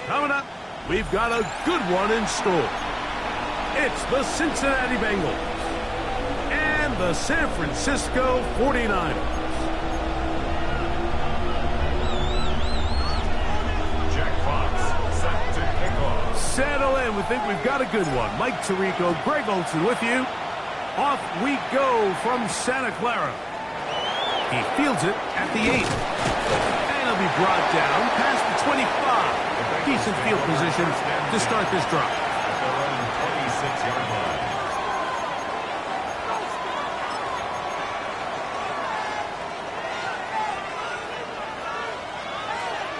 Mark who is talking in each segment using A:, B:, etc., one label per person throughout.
A: Coming up, we've got a good one in store. It's the Cincinnati Bengals and the San Francisco 49ers. Settle in. We think we've got a good one. Mike Tirico, Greg Olsen with you. Off we go from Santa Clara. He fields it at the 8. And he'll be brought down past the 25. Decent field position to start this drive.
B: 26-yard line.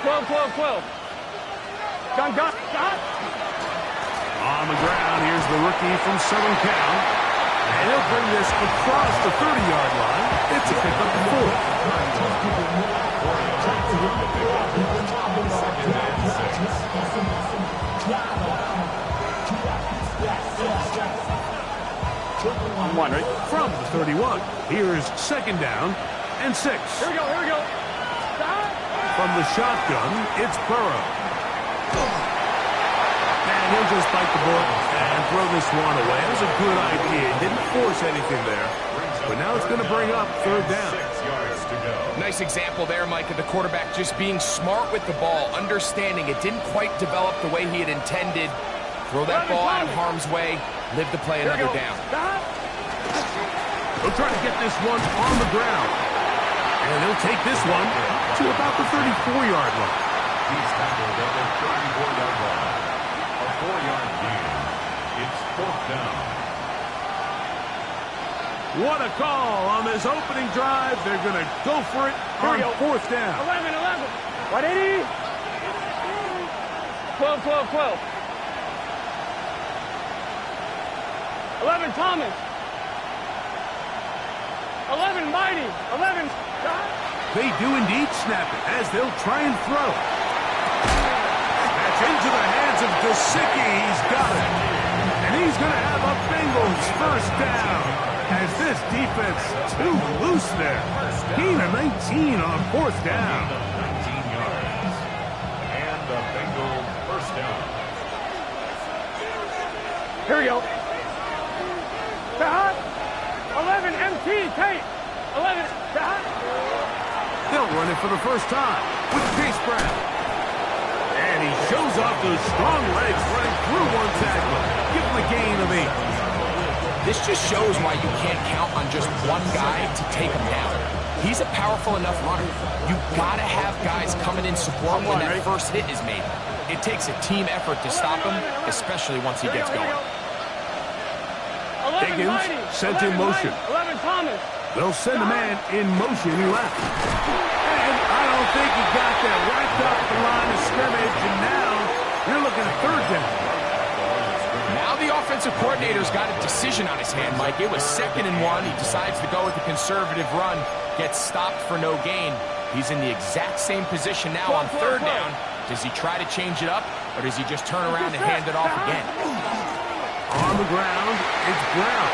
C: 12. Gun.
A: On the ground, here's the rookie from Southern Cal. And he'll bring this across the 30-yard line. It's a pickup of 4.
C: One, right?
A: From the 31, here's second down and 6.
C: Here we go.
A: From the shotgun, it's Burrow. And he'll just bite the bullet and throw this one away. It was a good idea. He didn't force anything there. But now it's going to bring up third down.
B: 6 yards to go.
D: Nice example there, Mike, of the quarterback just being smart with the ball, understanding it didn't quite develop the way he had intended. Throw that ball out of harm's way, live to play another down.
A: He'll try to get this one on the ground. And he'll take this one to about the 34-yard line.
B: He's tackled at the 34-yard line. A 4-yard gain. It's 4th down.
A: What a call on this opening drive. They're going to go for it on 4th down.
C: 11. 180. 12. 11, Thomas. 11, Mighty. 11, Scott.
A: They do indeed snap it as they'll try and throw. That's into the hands of Gesicki. He's got it. And he's going to have a Bengals first down as this defense too loose there. Gain of 19 on 4th down.
B: 19 yards. And the Bengals first down.
C: Here we go. 11, MT, Tate. 11,
A: They'll run it for the first time with Chase Brown. And he shows off those strong legs running through one tackle. Give him a gain of 8.
D: This just shows why you can't count on just one guy to take him down. He's a powerful enough runner. You've got to have guys coming in support when that first hit is made. It takes a team effort to stop him, especially once he gets going.
A: Higgins sent in motion.
C: 11, Thomas.
A: They'll send a man in motion left. And I don't think he got that right up the line of scrimmage. And now you're looking at third down.
D: Now the offensive coordinator's got a decision on his hand, Mike. It was 2nd and 1. He decides to go with a conservative run. Gets stopped for no gain. He's in the exact same position now on 3rd down. Does he try to change it up, or does he just turn around and hand it off again?
A: On the ground, it's Brown.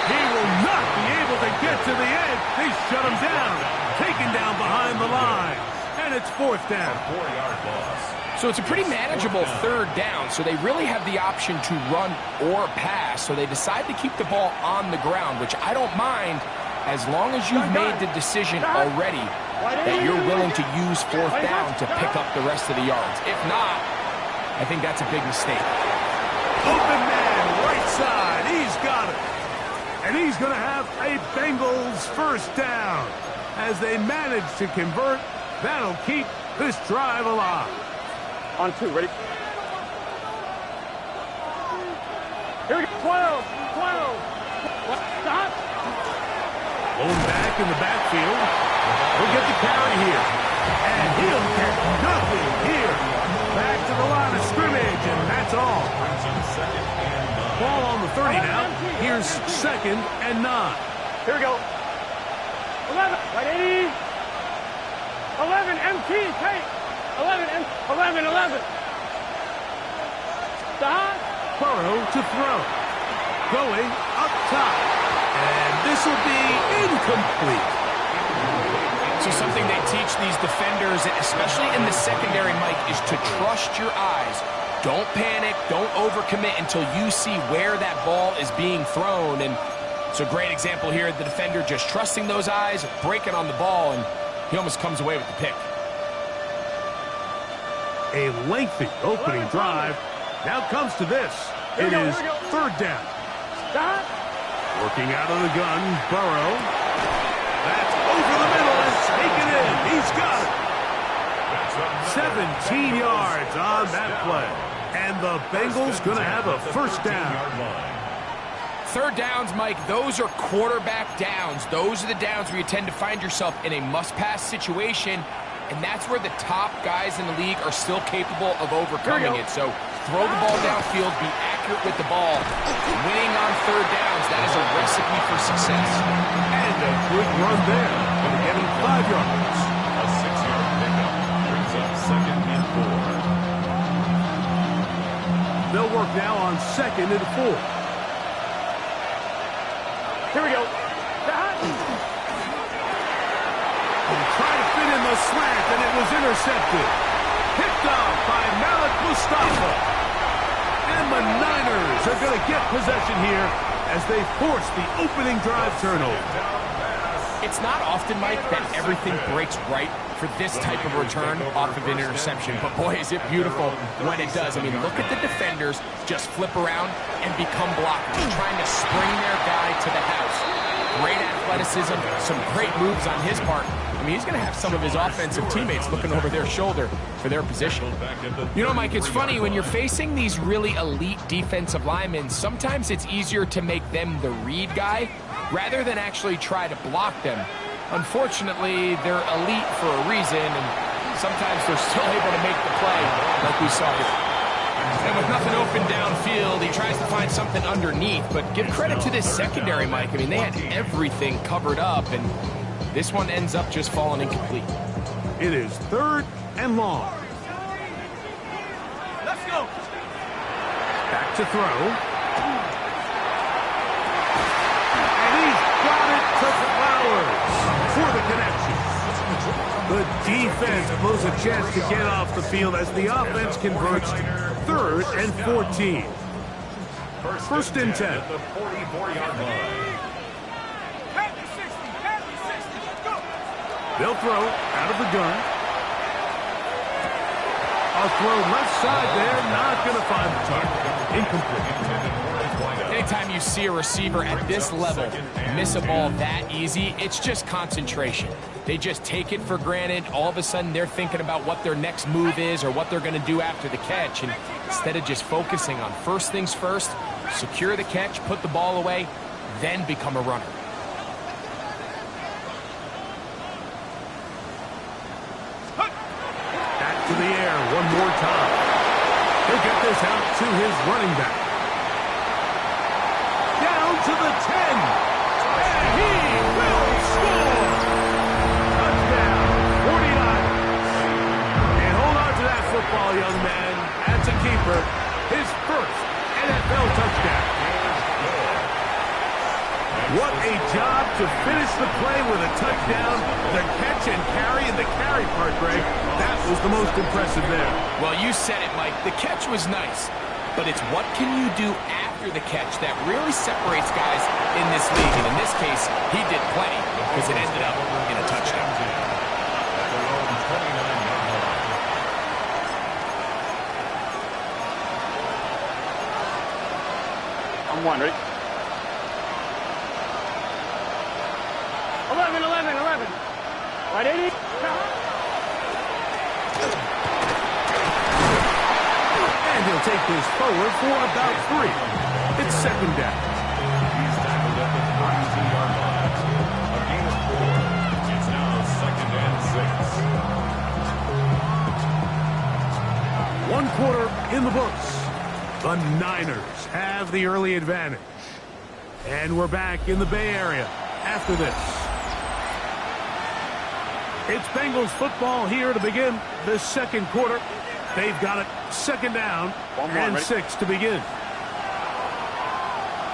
A: He will not be able to get to the edge. They shut him down. Taken down behind the line. And it's 4th down.
B: 4-yard loss.
D: So it's a pretty manageable 3rd down, so they really have the option to run or pass, so they decide to keep the ball on the ground, which I don't mind as long as you've made the decision already that you're willing to use 4th down to pick up the rest of the yards. If not, I think that's a big mistake.
A: Open man, right side. He's got it. And he's going to have a Bengals first down. As they manage to convert, that'll keep this drive alive.
C: On 2, ready? Here we go. 12. Stop.
A: Going back in the backfield. He'll get the carry here. And he'll get nothing here. Back to the line of scrimmage, and that's all. Ball on the 30 now. Here's 2nd and 9.
C: Here we go. 11, 180. 11, MT, Tate. 11. Stop.
A: Burrow to throw. Going up top. And this will be incomplete.
D: So something they teach these defenders, especially in the secondary, Mike, is to trust your eyes. Don't panic, don't overcommit until you see where that ball is being thrown. And it's a great example here, the defender just trusting those eyes, breaking on the ball, and he almost comes away with the pick.
A: A lengthy opening drive. Now comes to this. It is third down. Working out of the gun, Burrow. That's over the middle and taken in. He's got it. 17 yards on that play. And the Bengals going to have a first down.
D: Third downs, Mike, those are quarterback downs. Those are the downs where you tend to find yourself in a must-pass situation, and that's where the top guys in the league are still capable of overcoming it. So throw the ball downfield, be accurate with the ball. Winning on third downs, that is a recipe for success.
A: And a quick run there. Going to get him 5 yards.
B: A 6-yard pickup brings up 2nd and 4.
A: They'll work now on 2nd and 4.
C: Here we go.
A: Trying to fit in the slant, and it was intercepted. Picked off by Malik Mustafa. And the Niners are going to get possession here as they force the opening drive turnover.
D: It's not often, Mike, that everything breaks right for this type of return off of an interception. But, boy, is it beautiful when it does. I mean, look at the defenders just flip around and become blockers, trying to spring their guy to the house. Great athleticism, some great moves on his part. I mean, he's going to have some of his offensive teammates looking over their shoulder for their position. You know, Mike, it's funny, when you're facing these really elite defensive linemen, sometimes it's easier to make them the read guy rather than actually try to block them. Unfortunately, they're elite for a reason, and sometimes they're still able to make the play like we saw here. And with nothing open downfield, he tries to find something underneath. But give credit to this secondary, Mike. I mean, they had everything covered up, and this one ends up just falling incomplete.
A: It is 3rd and long.
C: Let's go.
A: Back to throw. And he's got it to Flowers for the connection. The defense blows a chance to get off the field as the offense converts 3rd and 14. First and 10.
B: The 44-yard line.
A: They'll throw out of the gun. A throw left side there, not going to find the target. Incomplete.
D: Anytime you see a receiver at this level miss a ball that easy, it's just concentration. They just take it for granted. All of a sudden, they're thinking about what their next move is or what they're going to do after the catch. And instead of just focusing on first things first, secure the catch, put the ball away, then become a runner.
A: Back to the air one more time. He'll get this out to his running back. Down to the 10. And he will score. Touchdown, 49. And hold on to that football, young man. That's a keeper. His first NFL touchdown. What a job to finish the play with a touchdown. The catch and carry, and the carry part, Greg, that was the most impressive there.
D: Well, you said it, Mike. The catch was nice, but it's what can you do after the catch that really separates guys in this league. And in this case, he did plenty because it ended up in a touchdown.
C: I'm one, ready? 11. Right, 80.
A: And he'll take this forward for about 3. It's 2nd down.
B: He's tackled at the 32-yard line. A gain of 4. It's now 2nd and 6.
A: 1 quarter in the books. The Niners have the early advantage. And we're back in the Bay Area after this. It's Bengals football here to begin the 2nd quarter. They've got it 2nd down and 6 to begin.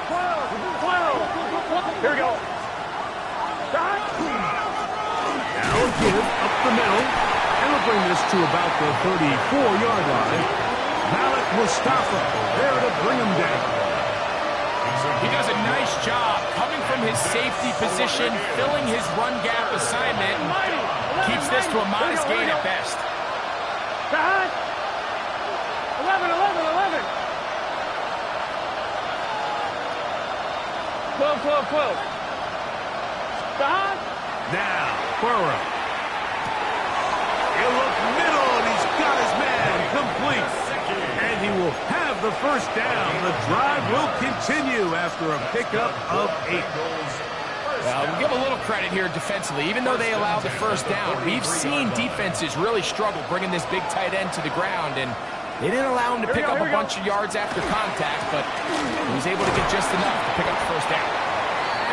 C: 12. Here we go.
A: Now They'll give up the middle, and they'll bring this to about the 34-yard line. Malik Mustafa there to bring him down.
D: He does a nice job coming from his safety position, filling his run gap assignment, and keeps this to a modest gain at best.
C: 11, 11, 11. 12, 12, 12.
A: Now, Burrow. He'll look middle, and he's got his man complete. And he will have the first down. The drive will continue after a pickup of 8.
D: Well, we'll give a little credit here defensively. Even though they allowed the first down, we've seen defenses really struggle bringing this big tight end to the ground, and they didn't allow him to pick up a bunch of yards after contact, but he was able to get just enough to pick up the first down.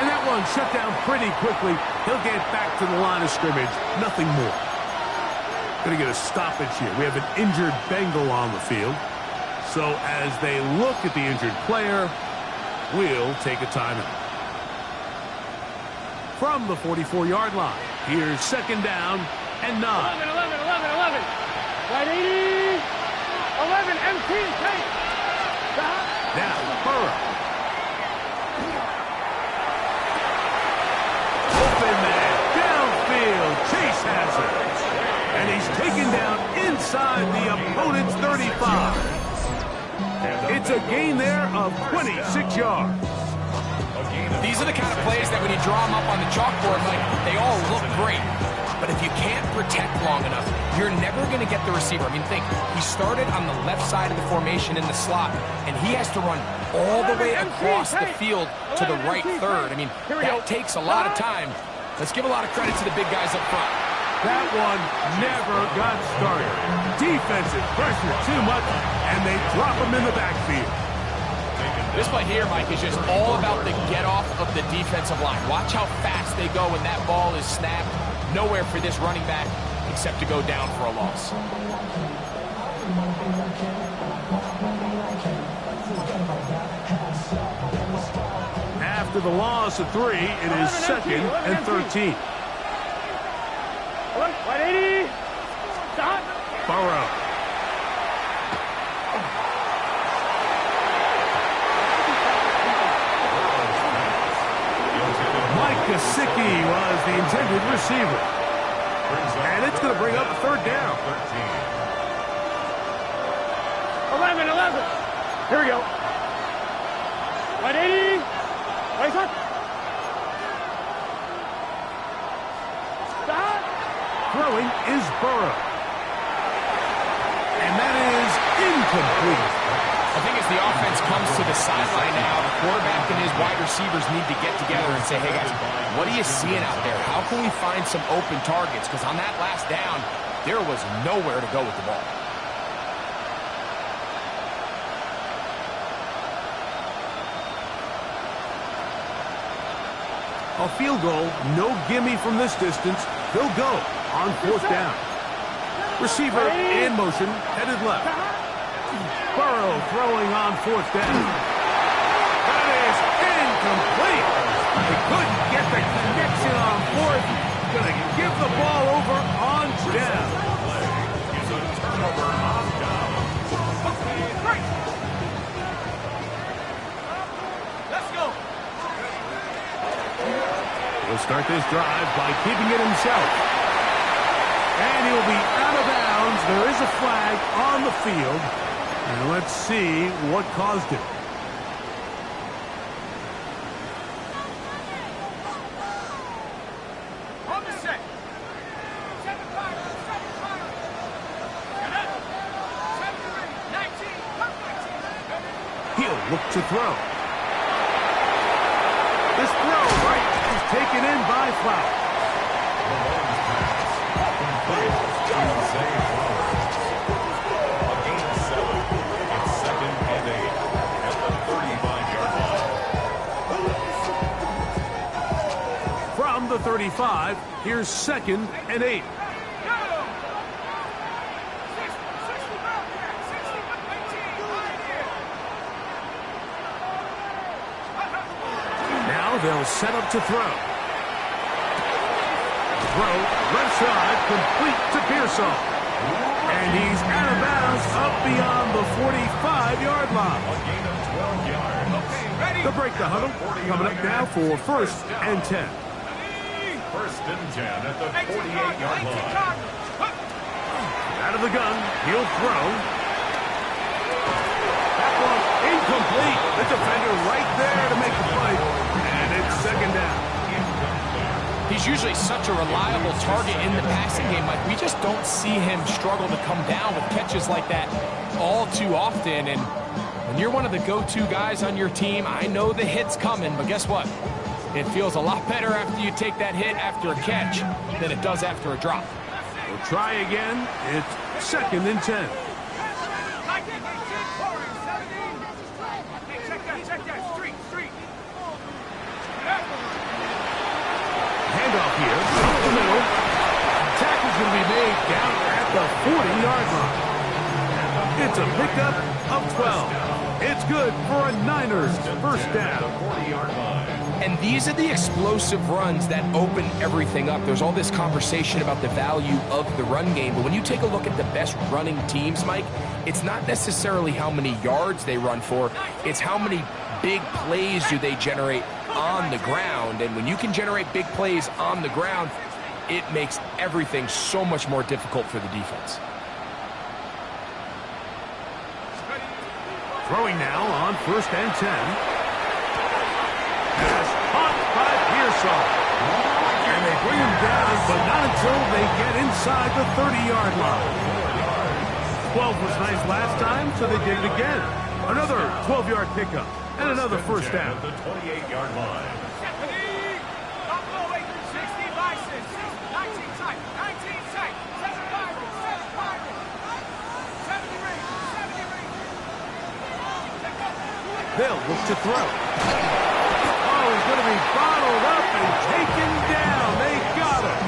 A: And that one shut down pretty quickly. He'll get back to the line of scrimmage. Nothing more. Going to get a stoppage here. We have an injured Bengal on the field. So as they look at the injured player, we'll take a timeout. From the 44-yard line, here's second down and 9.
C: 11, 11, 11, 11. Right 80. 11, MT, take.
A: Now, Burrow. Open man, downfield, Chase has it. And he's taken down inside the opponent's 35. It's a gain there of 26 yards.
D: These are the kind of plays that when you draw them up on the chalkboard, like, they all look great. But if you can't protect long enough, you're never going to get the receiver. I mean, think, he started on the left side of the formation in the slot, and he has to run all the way across the field to the right third. I mean, that takes a lot of time. Let's give a lot of credit to the big guys up front.
A: That one never got started. Defensive pressure too much, and they drop him in the backfield.
D: This play here, Mike, is just all about the get-off of the defensive line. Watch how fast they go when that ball is snapped. Nowhere for this running back except to go down for a loss.
A: After the loss of 3, it is second and 13.
C: 180. Stop.
A: Burrow. Mike Gesicki was the intended receiver. And it's going to bring up a third down.
C: 11, 11. Here we go. 180. Right side. Stop.
A: Throwing is Burrow. And that is incomplete.
D: I think as the offense comes to the sideline now, the quarterback and his wide receivers need to get together and say, hey, guys, what are you seeing out there? How can we find some open targets? Because on that last down, there was nowhere to go with the ball.
A: A field goal, no gimme from this distance. They'll go on fourth down. Receiver in motion, headed left. Burrow throwing on fourth down. That is incomplete. They couldn't get the connection on fourth. Going to give the ball over on down.
B: Turnover on down.
C: Let's go.
A: He'll start this drive by keeping it himself. And he'll be out of bounds. There is a flag on the field. And let's see what caused it.
C: On the set. 7-5, 7-5. 19.
A: He'll look to throw. This throw right is taken in by Flowers. From the 35, here's second and 8. Now they'll set up to throw. throw, left side, complete to Pearson. And he's out of bounds up beyond the 45-yard line.
B: A gain of 12 yards.
C: Okay, ready?
A: To break the huddle, coming up now for 1st and 10.
B: 1st and 10 at the 48-yard line.
A: Out of the gun, he'll throw. That one incomplete. The defender right there to make the play. And it's 2nd down.
D: He's usually such a reliable target in the passing game. Like, we just don't see him struggle to come down with catches like that all too often. And when you're one of the go-to guys on your team, I know the hit's coming, but guess what? It feels a lot better after you take that hit after a catch than it does after a drop.
A: We'll try again. It's 2nd and 10.
C: Check that. Street.
A: Handoff here, up the middle. Tackle's going to be made down at the 40-yard line. It's a pickup of 12. It's good for a Niners 1st down.
B: 40-yard line.
D: And these are the explosive runs that open everything up. There's all this conversation about the value of the run game, but when you take a look at the best running teams, Mike, it's not necessarily how many yards they run for, it's how many big plays do they generate on the ground. And when you can generate big plays on the ground, it makes everything so much more difficult for the defense.
A: Throwing now on 1st and 10. Pass caught by Pearson. And they bring him down, but not until they get inside the 30-yard line. 12 was nice last time, so they did it again. Another 12-yard pickup and another 1st down.
B: At the 28-yard line.
C: 60 license. 19 tight. 7 Pirates. 70 ring.
A: Bill looks to throw. Oh, he's going to be bottled up and taken down. They got him.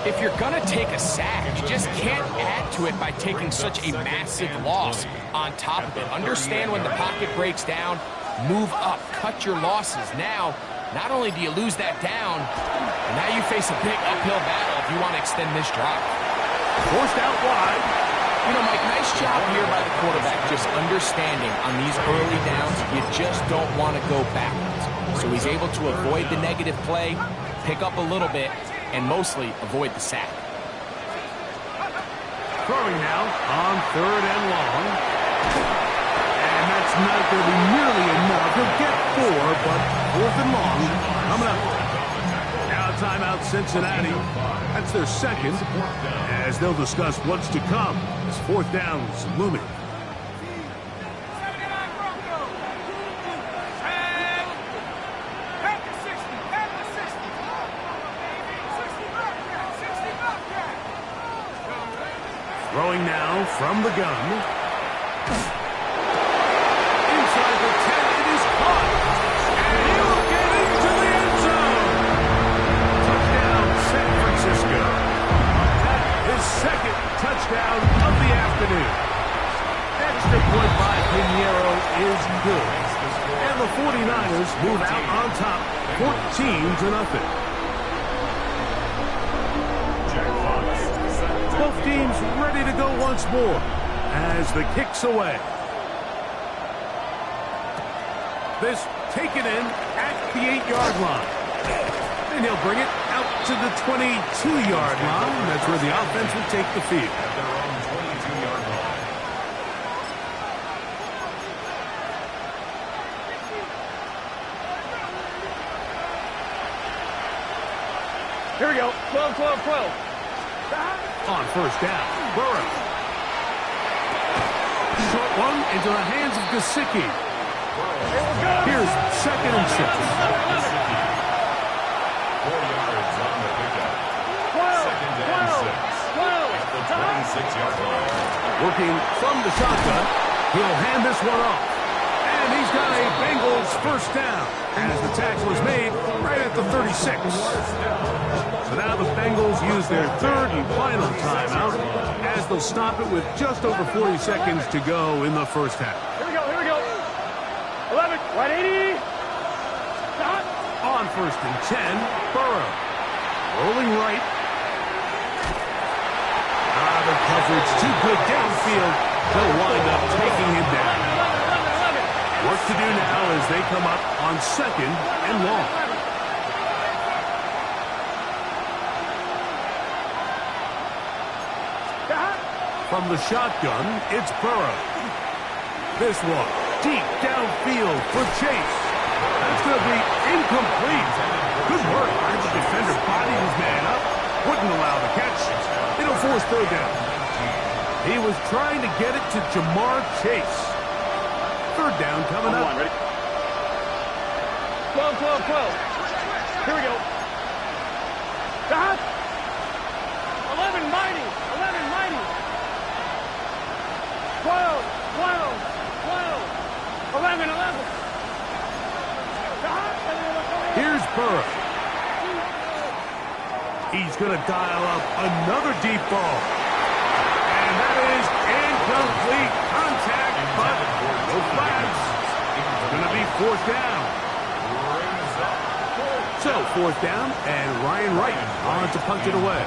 D: If you're going to take a sack, you just can't add to it by taking such a massive loss on top of it. Understand when the pocket breaks down, move up, cut your losses. Now, not only do you lose that down, but now you face a big uphill battle if you want to extend this drive.
A: Forced out wide.
D: You know, Mike, nice job here by the quarterback, just understanding on these early downs, you just don't want to go backwards. So he's able to avoid the negative play, pick up a little bit, and mostly avoid the sack.
A: Throwing now on 3rd and long. And that's not going to be nearly enough. He'll get 4, but 4th and long coming up. Now timeout Cincinnati. That's their 2nd, as they'll discuss what's to come as 4th down's looming. Throwing now from the gun. Inside the 10, it is caught. And he'll get into the end zone. Touchdown, San Francisco. That is 2nd touchdown of the afternoon. Extra point by Pinheiro is good. And the 49ers move out on top, 14-0. Both teams ready to go once more as the kick's away. This taken in at the 8-yard line. And he'll bring it out to the 22-yard line. That's where the offense will take the field.
B: At their own 22-yard line.
C: Here we go. 12.
A: On 1st down, Burrow. Short one into the hands of Gesicki. Here's 2nd and 6.
B: 4 yards on the pickup. 2nd and 6. At the 26-yard line.
A: Working from the shotgun, he'll hand this one off. And he's got a Bengals 1st down as the tackle is made right at the 36. So now the Bengals use their 3rd and final timeout as they'll stop it with just over 40 seconds to go in the 1st half.
C: Here we go. 11, right 80. Stop.
A: On 1st and 10, Burrow. Rolling right. The coverage too good downfield. They'll wind up taking him down. Work to do now as they come up on 2nd and long. From the shotgun, it's Burrow. This one, deep downfield for Chase. That's going to be incomplete. Good work by the defender. Bodied his man up. Wouldn't allow the catch. It'll force 3rd down. He was trying to get it to Jamar Chase. 3rd down coming up.
C: Ready? 12, 12, 12. Here we go. Stop. 11 mighty. 11 mighty. 12, 12, 12. 11, 11. Stop.
A: Here's Burrow. He's going to dial up another deep ball. And that is incomplete contact, but no flags. It's going to be 4th down. So 4th down, and Ryan Wright on to punt it away.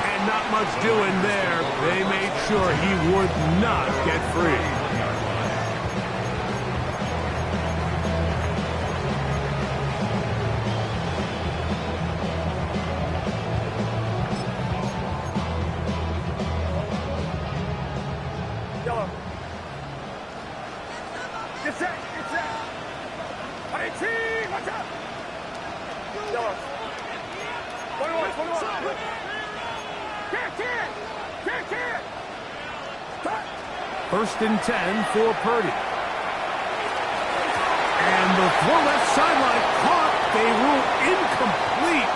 A: And not much doing there. They made sure he would not get free. First and 10 for Purdy. And the throw left sideline caught. They rule incomplete.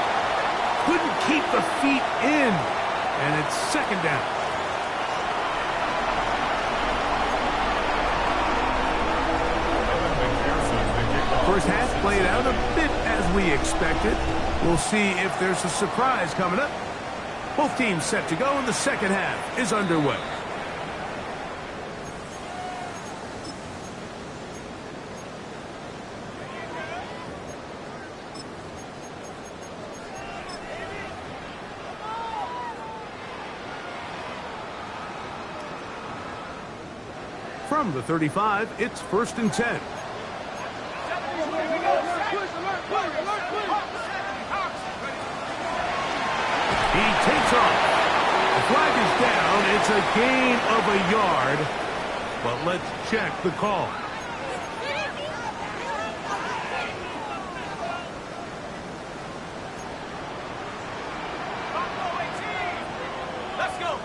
A: Couldn't keep the feet in. And it's 2nd down. First half played out a bit as we expected. We'll see if there's a surprise coming up. Both teams set to go, and the 2nd half is underway. From the 35, it's 1st and 10. He takes off. The flag is down. It's a gain of a yard. But let's check the call.
C: Let's go.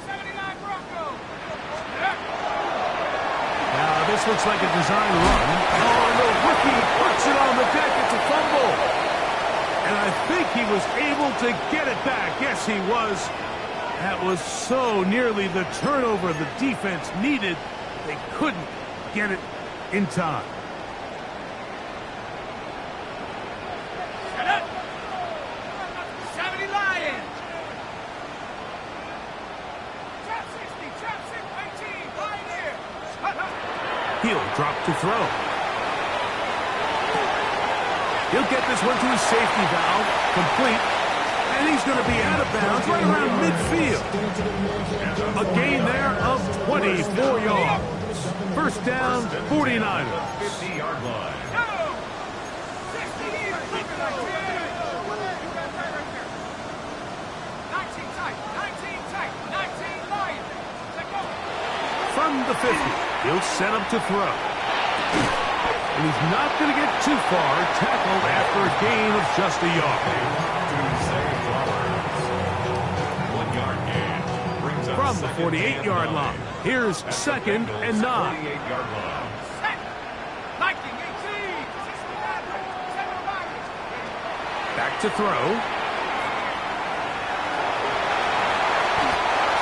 C: 79 Bronco.
A: Now, this looks like a design run. Oh, the rookie puts it on the deck. It's a fumble. And I think he was able to get it back. Yes, he was. That was so nearly the turnover the defense needed. They couldn't get it in time. He'll drop to throw. He'll get this one to his safety valve, complete, and he's going to be out of bounds right around midfield. A gain there of 24 yards. First down, 49ers.
B: 50-yard line.
A: From the 50, he'll set up to throw. And he's not going to get too far, tackled after a gain of just a yard.
B: 1-yard gain. Brings up
A: From the 48-yard line, here's 2nd and 9.
B: 48-yard line.
A: Back to throw.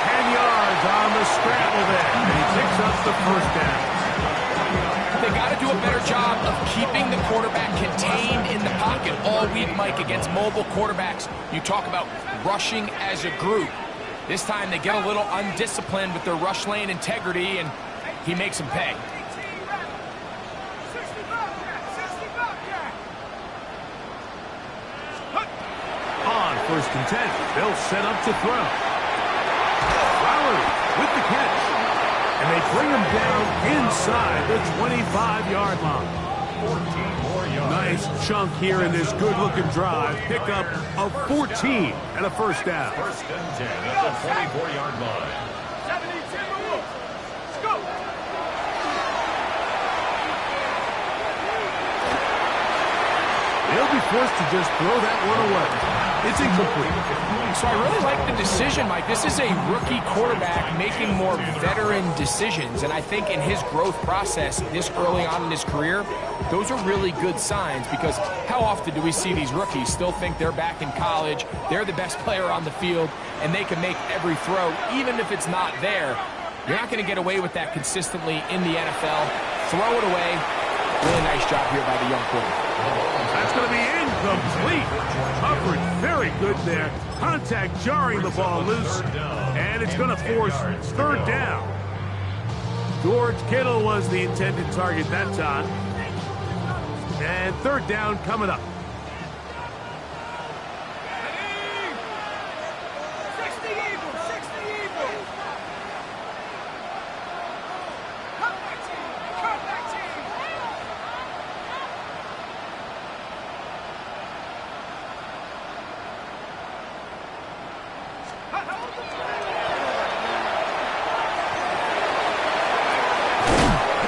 A: 10 yards on the scramble there. And he picks up the first down.
D: They got to do a better job of keeping the quarterback contained in the pocket all week, Mike, against mobile quarterbacks. You talk about rushing as a group. This time they get a little undisciplined with their rush lane integrity, and he makes them pay.
A: On 1st and 10, they'll set up to throw. Flowers with the catch. And they bring him down inside the 25-yard line.
B: 14 more yards.
A: Nice chunk here in this good-looking drive. Pickup of 14 and a first down.
B: 1st and 10 at the 24-yard line.
C: 72 moves. Let's go.
A: They'll be forced to just throw that one away. It's incomplete.
D: So I really like the decision, Mike. This is a rookie quarterback making more veteran decisions, and I think in his growth process this early on in his career, those are really good signs, because how often do we see these rookies still think they're back in college, they're the best player on the field, and they can make every throw, even if it's not there. You're not going to get away with that consistently in the NFL. Throw it away. Really nice job here by the young quarterback.
A: That's going to be incomplete. Coverage very good there. Contact jarring the ball loose. And it's going to force 3rd down. George Kittle was the intended target that time. And 3rd down coming up.
C: 60 Eagles. 60 Eagles. Come back team. Come back team.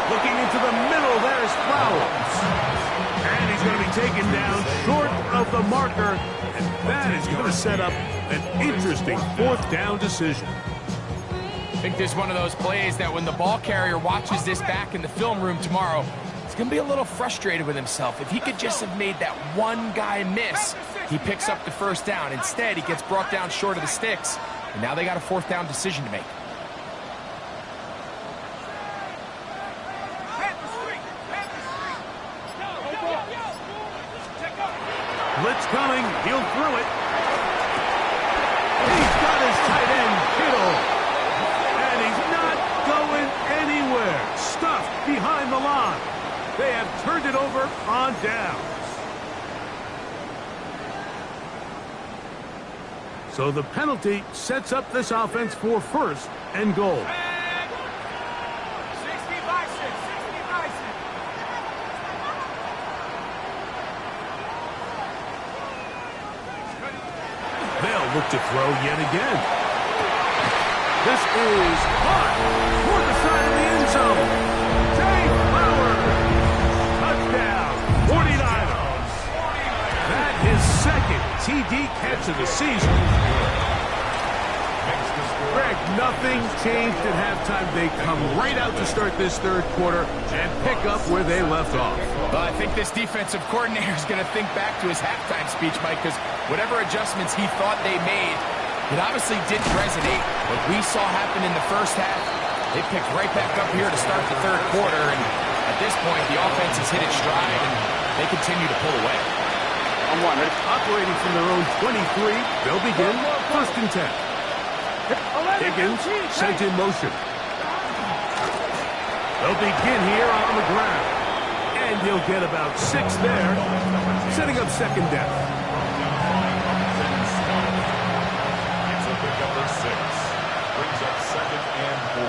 A: Looking into the middle, there's Flowers. And he's going to be taken down short of the marker. And that is going to set up an interesting 4th down decision.
D: I think this is one of those plays that when the ball carrier watches this back in the film room tomorrow, he's going to be a little frustrated with himself. If he could just have made that one guy miss, he picks up the 1st down. Instead, he gets brought down short of the sticks, and now they got a 4th down decision to make.
A: Blitz coming. He'll throw it. He's got his tight end, Kittle. And he's not going anywhere. Stuffed behind the line. They have turned it over on downs. So the penalty sets up this offense for 1st and goal.
C: 60 by 6. 60 by 6.
A: They'll look to throw yet again. This is caught toward the side of the end zone. Dave Flowers. Touchdown, 49ers. That is 2nd TD catch of the season. Greg, nothing changed at halftime. They come right out to start this 3rd quarter and pick up where they left off.
D: Well, I think this defensive coordinator is going to think back to his halftime speech, Mike, because whatever adjustments he thought they made, it obviously didn't resonate. What we saw happen in the 1st half, they picked right back up here to start the 3rd quarter, and at this point, the offense has hit its stride, and they continue to pull away.
A: Operating from their own 23, they'll begin 1st and 10. Higgins sent in motion. They'll begin here on the ground. And he'll get about 6 there, setting up 2nd down.
B: It's a pickup of 6. Brings up 2nd and 4.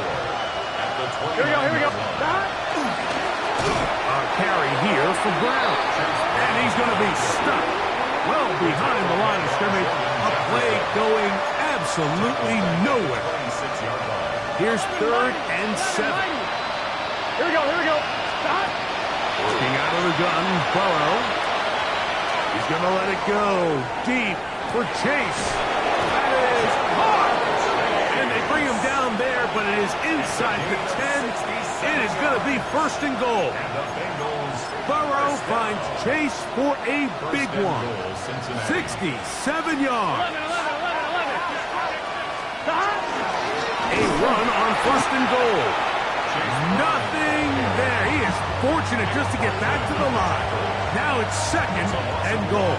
B: At the 20.
C: Here we go.
A: A carry here for Brown. And he's going to be stuck well behind the line of scrimmage. A play going absolutely nowhere.
B: 26-yard line.
A: Here's 3rd and 7.
C: Here we go. Stop.
A: Working out of the gun, Burrow. He's going to let it go deep for Chase. That is hard. And they bring him down there, but it is inside the 10. It is going to be 1st and goal.
B: And the Bengals.
A: Burrow finds Chase for a big one. 67 yards.
C: 11.
A: A run on 1st and goal. Nothing there. He is fortunate just to get back to the line. Now it's 2nd and goal.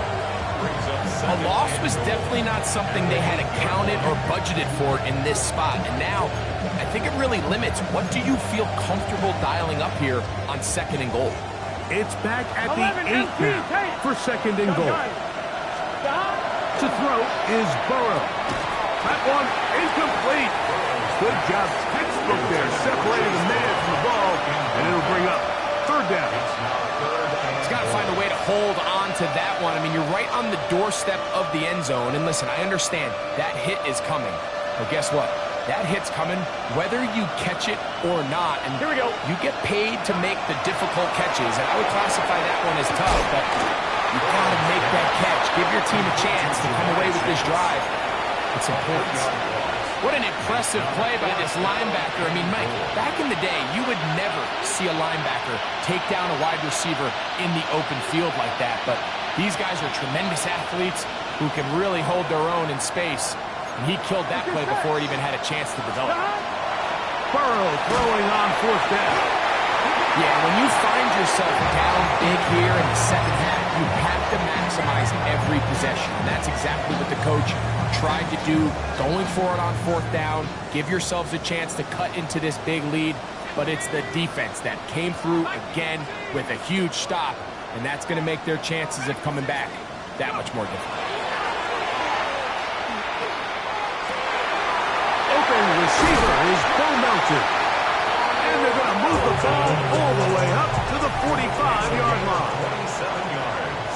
D: A loss was definitely not something they had accounted or budgeted for in this spot. And now, I think it really limits what do you feel comfortable dialing up here on 2nd and goal.
A: It's back at the 8 now for 2nd and goal. To throw is Burrow. That one incomplete. Good job, textbook there, separating the man from the ball, and it'll bring up 3rd down.
D: He's got to find a way to hold on to that one. I mean, you're right on the doorstep of the end zone, and listen, I understand that hit is coming, but guess what? That hit's coming whether you catch it or not, and
C: here we go.
D: You get paid to make the difficult catches, and I would classify that one as tough, but you got to make that catch. Give your team a chance to come away with this drive. It's important. What an impressive play by this linebacker. I mean, Mike, back in the day, you would never see a linebacker take down a wide receiver in the open field like that, but these guys are tremendous athletes who can really hold their own in space. And he killed that play before it even had a chance to develop.
A: Burrow throwing on 4th down.
D: Yeah, when you find yourself down big here in the 2nd half, you have to maximize every possession. And that's exactly what the coach tried to do, going for it on 4th down. Give yourselves a chance to cut into this big lead. But it's the defense that came through again with a huge stop. And that's going to make their chances of coming back that much more difficult.
A: Open receiver is Bo Melton. And they're going to move the ball all the way up to the 45-yard line.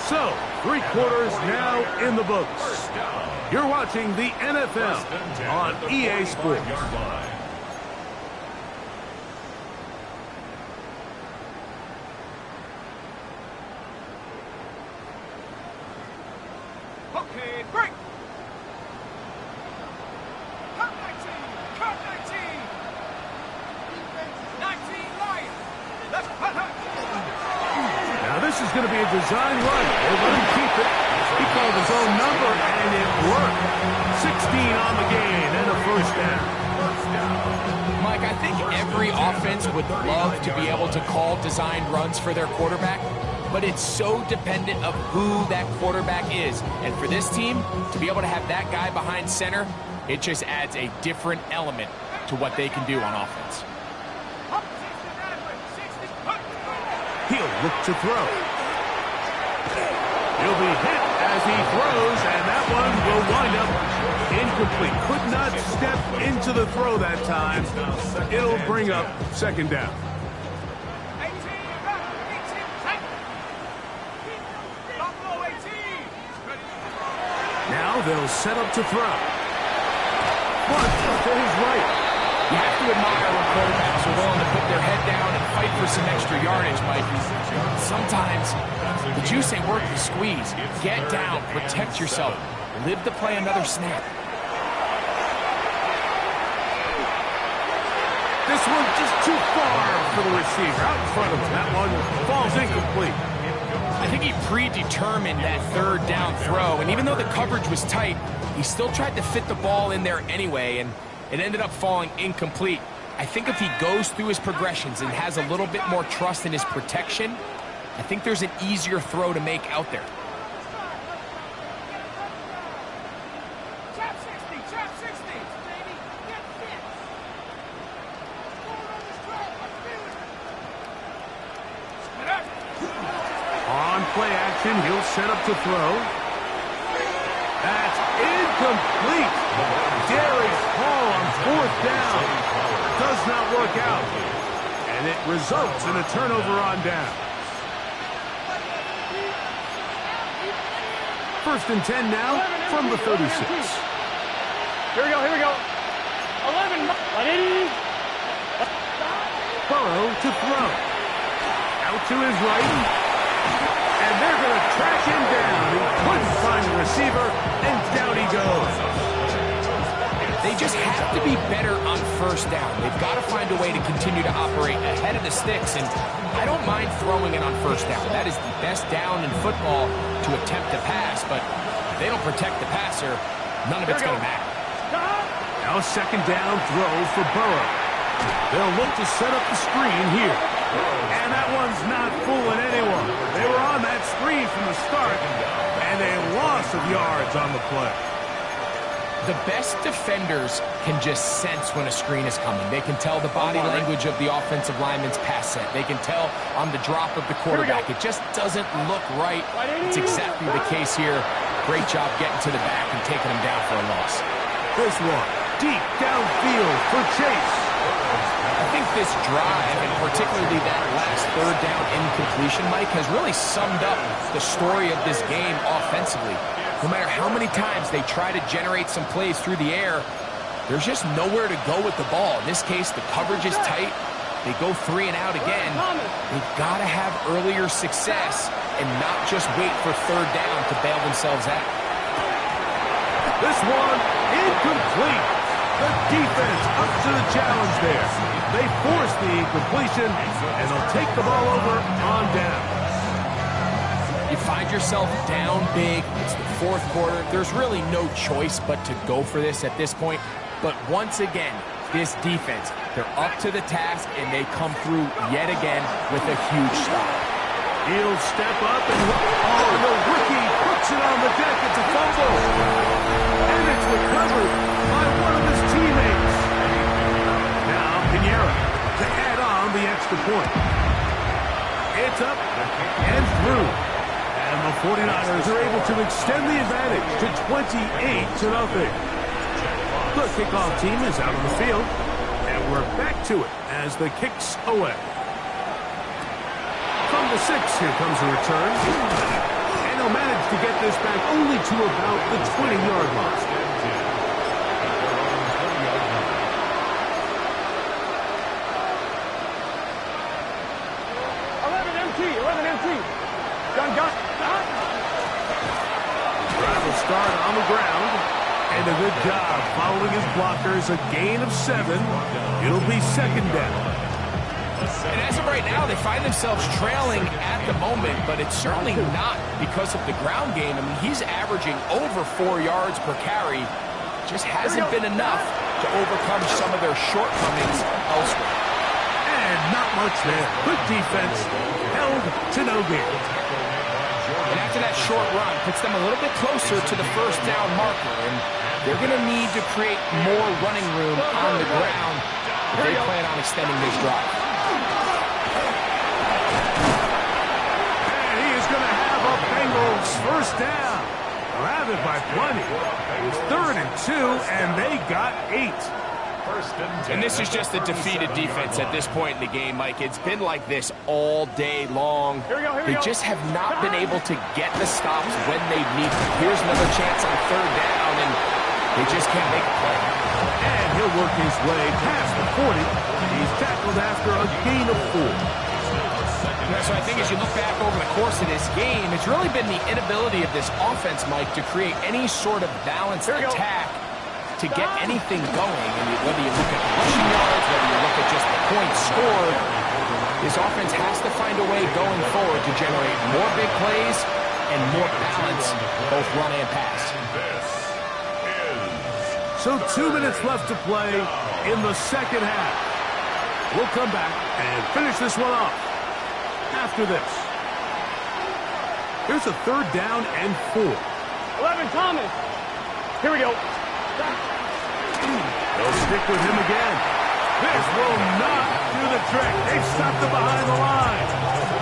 A: So, 3 quarters now in the books. You're watching the NFL on EA Sports.
C: Okay, break. Cut 19. Cut 19. 19 Lions. Let's cut.
A: Now this is going to be a design run. They'll let him keep it. He called his own number, and it worked. 16 on the game and a 1st down.
D: Mike, I think every offense would love to be able to call designed runs for their quarterback, but it's so dependent of who that quarterback is. And for this team, to be able to have that guy behind center, it just adds a different element to what they can do on offense.
A: He'll look to throw. He'll be hit as he throws, and that one will wind up incomplete. Could not step into the throw that time. It'll bring up 2nd down. Now they'll set up to throw. Bunt to his right.
D: You have to admire when quarterbacks are willing to put their head down and fight for some extra yardage, Mike. Sometimes the juice ain't worth the squeeze. Get down, protect yourself, live to play another snap.
A: This one just too far for the receiver. Out in front of him. That one falls incomplete.
D: I think he predetermined that 3rd down throw, and even though the coverage was tight, he still tried to fit the ball in there anyway, and it ended up falling incomplete. I think if he goes through his progressions and has a little bit more trust in his protection, I think there's an easier throw to make out there.
A: On play action, he'll set up to throw. That's incomplete. Derek Hall on 4th down. Does not work out. And it results in a turnover on down. 1st and 10 now from the 36.
C: Here we go, here we go. 11.
A: Burrow to throw. Out to his right. And they're going to track him down. He couldn't find the receiver, and down he goes.
D: They just have to be better on 1st down. They've got to find a way to continue to operate ahead of the sticks, and I don't mind throwing it on 1st down. That is the best down in football to attempt to pass, but if they don't protect the passer, none of it's going to matter.
A: Now 2nd down throw for Burrow. They'll look to set up the screen here. And that one's not fooling anyone. They were on that screen from the start, and they lost loss of yards on the play.
D: The best defenders can just sense when a screen is coming. They can tell the body language of the offensive lineman's pass set. They can tell on the drop of the quarterback. It just doesn't look right. It's exactly the case here. Great job getting to the back and taking him down for a loss.
A: This one, deep downfield for Chase.
D: I think this drive, and particularly that last third down incompletion, Mike, has really summed up the story of this game offensively. No matter how many times they try to generate some plays through the air, there's just nowhere to go with the ball. In this case, the coverage is tight. They go 3 and out again. They've got to have earlier success and not just wait for third down to bail themselves out.
A: This one, incomplete. The defense up to the challenge there. They force the incompletion, and they'll take the ball over on down.
D: You find yourself down big. It's the fourth quarter. There's really no choice but to go for this at this point. But once again, this defense, they're up to the task, and they come through yet again with a huge stop.
A: He'll step up, and the rookie puts it on the deck. It's a fumble. And it's recovered by one of his teammates. Now, Pinheiro to add on the extra point. It's up and through. And the 49ers are able to extend the advantage to 28-0. The kickoff team is out on the field, and we're back to it as the kick's away. From the 6, here comes a return. And he'll manage to get this back only to about the 20-yard line.
C: 11 MT. Gun.
A: Drive will start on the ground. And a good job following his blockers. A gain of 7. It'll be second down.
D: And as of right now, they find themselves trailing at the moment, but it's certainly not because of the ground game. I mean, he's averaging over 4 yards per carry. Just hasn't been enough to overcome some of their shortcomings elsewhere.
A: And not much there. Good defense. Held to no gain.
D: And after that short run, puts them a little bit closer to the first down marker. And they're going to need to create more running room on the ground if they plan on extending this drive.
A: And he is going to have a Bengals first down. Grabbed it by plenty. It was 3rd and 2, and they got 8.
D: And this is just a defeated defense at this point in the game, Mike. It's been like this all day long. They just have not been able to get the stops when they need them. Here's another chance on 3rd down, and they just can't make a play.
A: And he'll work his way past the 40. He's tackled after a gain of 4.
D: So I think as you look back over the course of this game, it's really been the inability of this offense, Mike, to create any sort of balanced attack to get anything going. And whether you look at the rushing yards, whether you look at just the points scored, this offense has to find a way going forward to generate more big plays and more balance, both run and pass.
A: So 2 minutes left to play in the second half. We'll come back and finish this one off after this. Here's a 3rd down and 4.
C: 11 Thomas. Here we go.
A: They'll stick with him again. This will not do the trick. They've stopped him behind the line.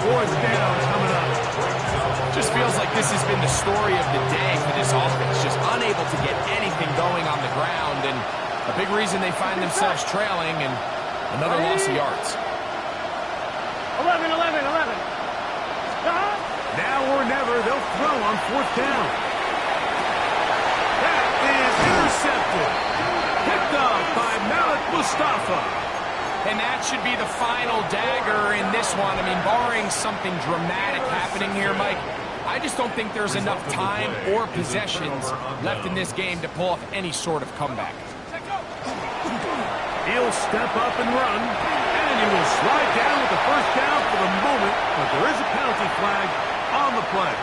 A: 4th down coming up.
D: Just feels like this has been the story of the day for this offense. Just unable to get anything going on the ground. And a big reason they find themselves trailing and another loss of yards.
C: 11.
A: Now or never, they'll throw on 4th down. That is intercepted. Picked up by Malik Mustafa.
D: And that should be the final dagger in this one. I mean, barring something dramatic happening here, Mike, I just don't think there's enough time or possessions left in this game to pull off any sort of comeback.
A: He'll step up and run, and he will slide down with the first down for the moment, but there is a penalty flag on the play.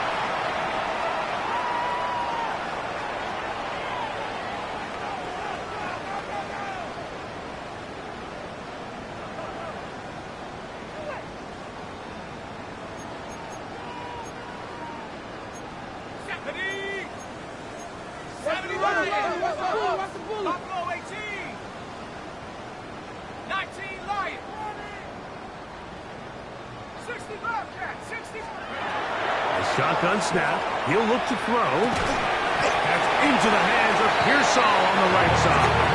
C: Buffalo 18. 19 Lion. 60 Bobcat. 60.
A: A shotgun snap. He'll look to throw. That's into the hands of Pearsall on the right side.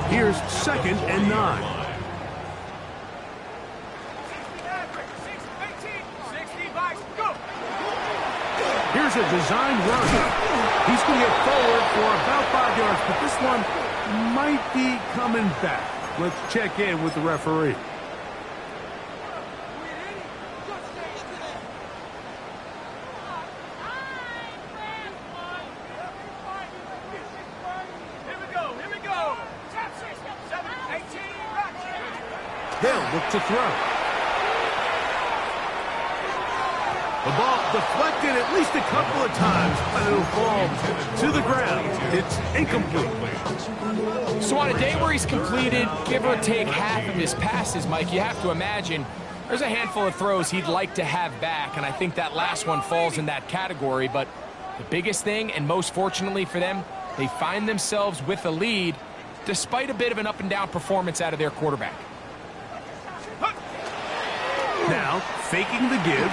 A: Here's 2nd and 9.
C: 60 Vice. Go.
A: Here's a designed run. He's going to get forward for about 5 yards, but this one might be coming back. Let's check in with the referee. They'll look to throw. The ball deflected at least a couple of times, but it'll fall to the ground. It's incomplete.
D: So on a day where he's completed, give or take half of his passes, Mike, you have to imagine there's a handful of throws he'd like to have back, and I think that last one falls in that category. But the biggest thing, and most fortunately for them, they find themselves with a lead despite a bit of an up-and-down performance out of their quarterback.
A: Now, faking the give.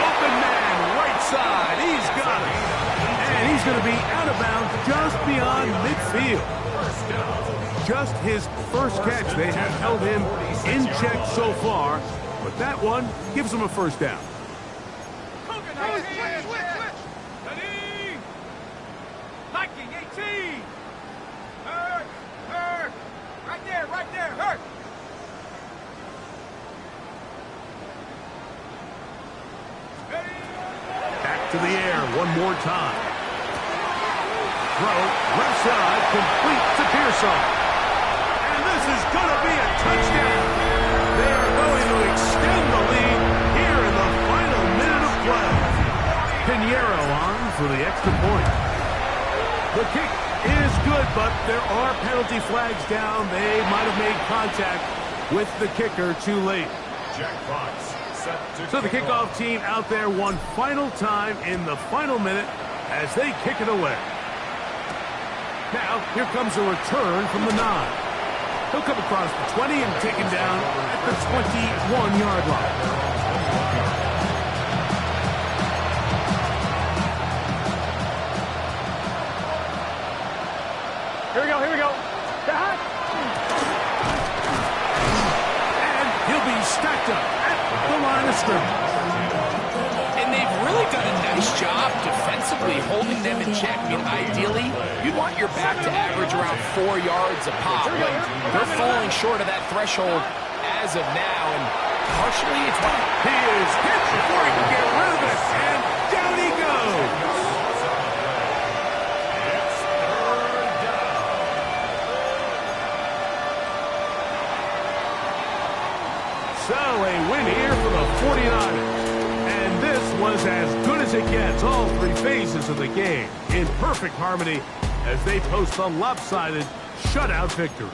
A: Open man, right side. He's got it. And he's going to be out of bounds just beyond midfield. Just his first catch. They have held him in check so far, but that one gives him a first down.
C: Hiking 18. Hurt. Right there. Hurt.
A: Back to the air one more time. Throw, left side, complete to Pearsall. And this is going to be a touchdown. They are going to extend the lead here in the final minute of play. Pinheiro on for the extra point. The kick is good, but there are penalty flags down. They might have made contact with the kicker too late.
B: Jack Fox.
A: So the kickoff team out there one final time in the final minute as they kick it away. Now, here comes a return from the 9. He'll come across the 20 and taken down at the 21-yard line.
C: Here we go.
A: And he'll be stacked up at the line of scrimmage.
D: And they've really done a nice job defensively holding them in check. I mean, ideally, you'd want your back to average around 4 yards a pop, but they're falling short of that threshold as of now, and partially it's why
A: He is hit before he can get rid of it, and down he goes. So a win here for the 49ers. And this was as good as it gets, all 3 phases of the game in perfect harmony as they post a lopsided shutout victory.